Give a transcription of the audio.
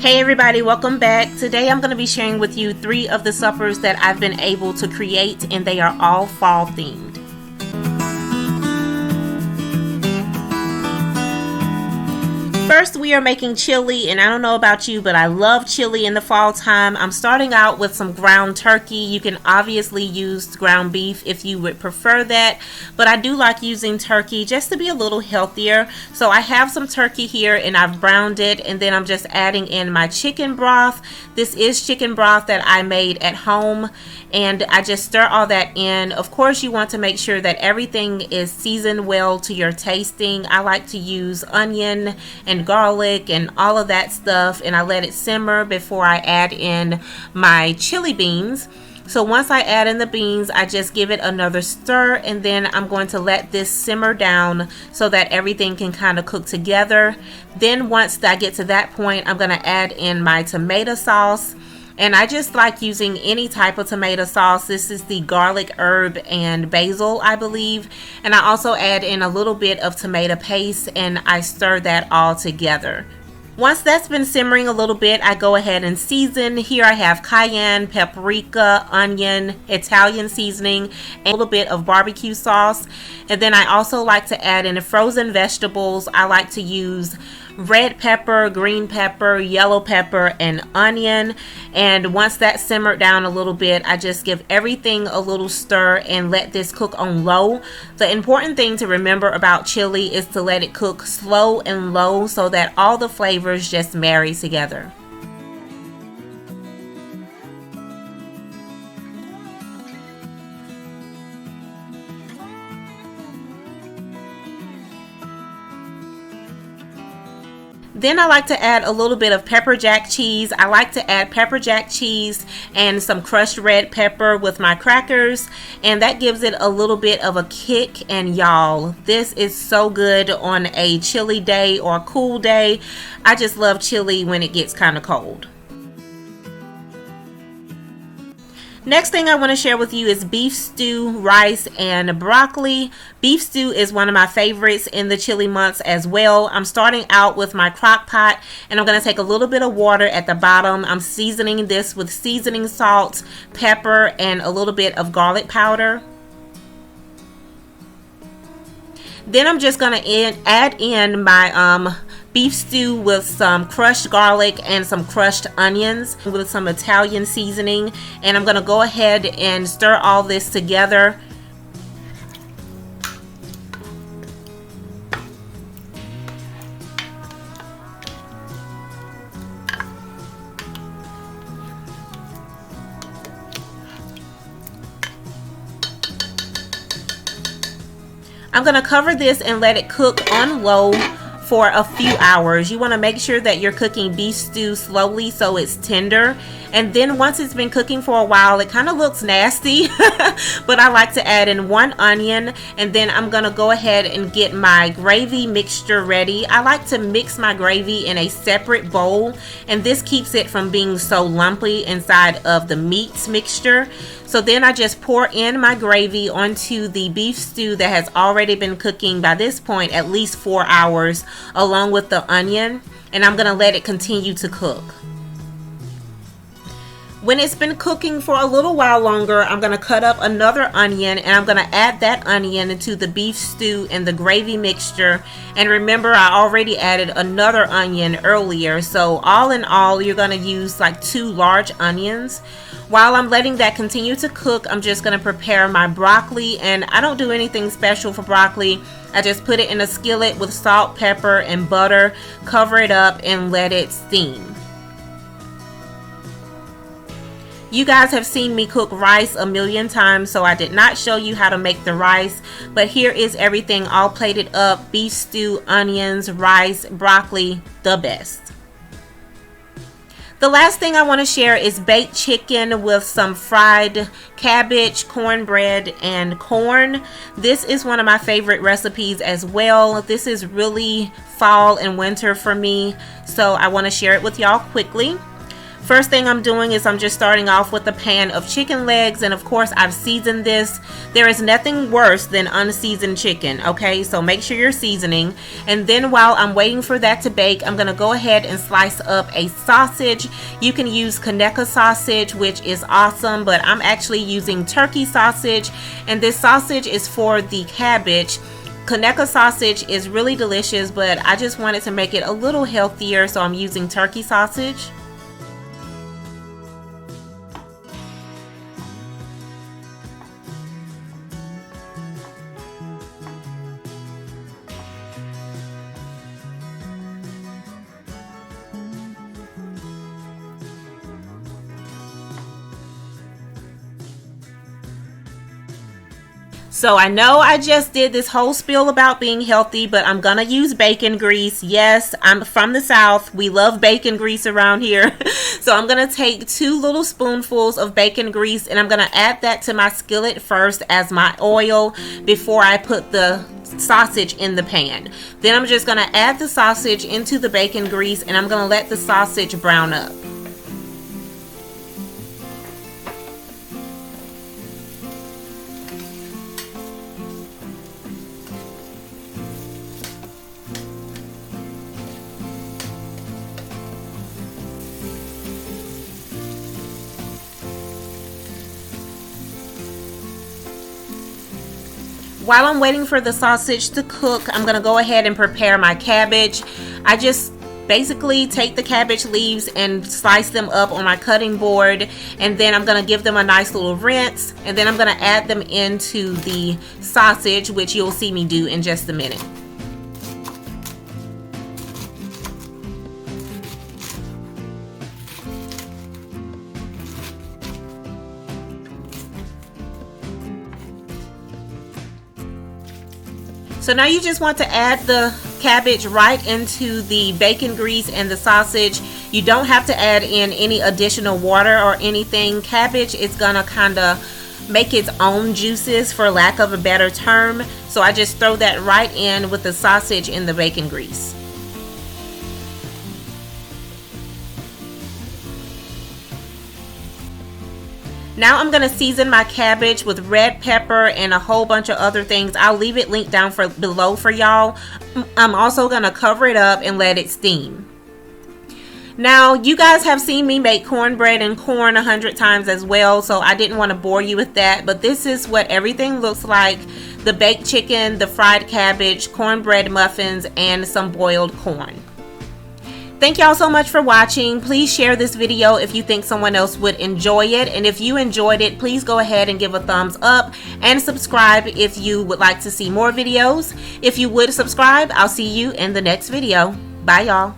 Hey everybody, welcome back. Today I'm going to be sharing with you 3 of the suppers that I've been able to create, and they are all fall themed. First, we are making chili, and I don't know about you, but I love chili in the fall time. I'm starting out with some ground turkey. You can obviously use ground beef if you would prefer that, but I do like using turkey just to be a little healthier. So I have some turkey here and I've browned it, and then I'm just adding in my chicken broth. This is chicken broth that I made at home, and I just stir all that in. Of course, you want to make sure that everything is seasoned well to your tasting. I like to use onion and garlic and all of that stuff, and I let it simmer before I add in my chili beans. So once I add in the beans, I just give it another stir, and then I'm going to let this simmer down so that everything can kind of cook together. Then once I get to that point, I'm going to add in my tomato sauce. And I just like using any type of tomato sauce. This is the garlic, herb, and basil, I believe. And I also add in a little bit of tomato paste, and I stir that all together. Once that's been simmering a little bit, I go ahead and season. Here I have cayenne, paprika, onion, Italian seasoning, and a little bit of barbecue sauce. And then I also like to add in frozen vegetables. I like to use red pepper, green pepper, yellow pepper, and onion. And once that simmered down a little bit, I just give everything a little stir and let this cook on low. The important thing to remember about chili is to let it cook slow and low so that all the flavors just marry together. Then I like to add a little bit of pepper jack cheese. I like to add pepper jack cheese and some crushed red pepper with my crackers, and that gives it a little bit of a kick. And y'all, this is so good on a chilly day or a cool day. I just love chili when it gets kind of cold. Next thing I want to share with you is beef stew, rice, and broccoli. Beef stew is one of my favorites in the chili months as well. I'm starting out with my crock pot, and I'm going to take a little bit of water at the bottom. I'm seasoning this with seasoning salt, pepper, and a little bit of garlic powder. Then I'm just going to add in my beef stew with some crushed garlic and some crushed onions with some Italian seasoning, and I'm going to go ahead and stir all this together. I'm going to cover this and let it cook on low for a few hours. You want to make sure that you're cooking beef stew slowly so it's tender. And then once it's been cooking for a while, it kind of looks nasty, but I like to add in 1 onion, and then I'm going to go ahead and get my gravy mixture ready. I like to mix my gravy in a separate bowl, and this keeps it from being so lumpy inside of the meats mixture. So then I just pour in my gravy onto the beef stew that has already been cooking by this point at least 4 hours, along with the onion, and I'm going to let it continue to cook. When it's been cooking for a little while longer, I'm going to cut up another onion, and I'm going to add that onion into the beef stew and the gravy mixture. And remember, I already added another onion earlier, so all in all, you're going to use like 2 large onions. While I'm letting that continue to cook, I'm just going to prepare my broccoli, and I don't do anything special for broccoli. I just put it in a skillet with salt, pepper, and butter, cover it up, and let it steam. You guys have seen me cook rice a million times, so I did not show you how to make the rice, but here is everything all plated up: beef stew, onions, rice, broccoli, the best. The last thing I want to share is baked chicken with some fried cabbage, cornbread, and corn. This is one of my favorite recipes as well. This is really fall and winter for me, so I want to share it with y'all quickly. First thing I'm doing is I'm just starting off with a pan of chicken legs, and of course I've seasoned this. There is nothing worse than unseasoned chicken, okay? So make sure you're seasoning. And then while I'm waiting for that to bake, I'm gonna go ahead and slice up a sausage. You can use Conecuh sausage, which is awesome, but I'm actually using turkey sausage, and this sausage is for the cabbage. Conecuh sausage is really delicious, but I just wanted to make it a little healthier, so I'm using turkey sausage. So I know I just did this whole spiel about being healthy, but I'm gonna use bacon grease. Yes, I'm from the South. We love bacon grease around here. So I'm gonna take 2 little spoonfuls of bacon grease, and I'm gonna add that to my skillet first as my oil before I put the sausage in the pan. Then I'm just gonna add the sausage into the bacon grease, and I'm gonna let the sausage brown up. While I'm waiting for the sausage to cook, I'm gonna go ahead and prepare my cabbage. I just basically take the cabbage leaves and slice them up on my cutting board, and then I'm gonna give them a nice little rinse, and then I'm gonna add them into the sausage, which you'll see me do in just a minute. So now you just want to add the cabbage right into the bacon grease and the sausage. You don't have to add in any additional water or anything. Cabbage is gonna kind of make its own juices, for lack of a better term. So I just throw that right in with the sausage and the bacon grease. Now I'm going to season my cabbage with red pepper and a whole bunch of other things. I'll leave it linked down below for y'all. I'm also going to cover it up and let it steam. Now, you guys have seen me make cornbread and corn 100 times as well, so I didn't want to bore you with that. But this is what everything looks like: the baked chicken, the fried cabbage, cornbread muffins, and some boiled corn. Thank y'all so much for watching. Please share this video if you think someone else would enjoy it. And if you enjoyed it, please go ahead and give a thumbs up and subscribe if you would like to see more videos. If you would subscribe, I'll see you in the next video. Bye, y'all.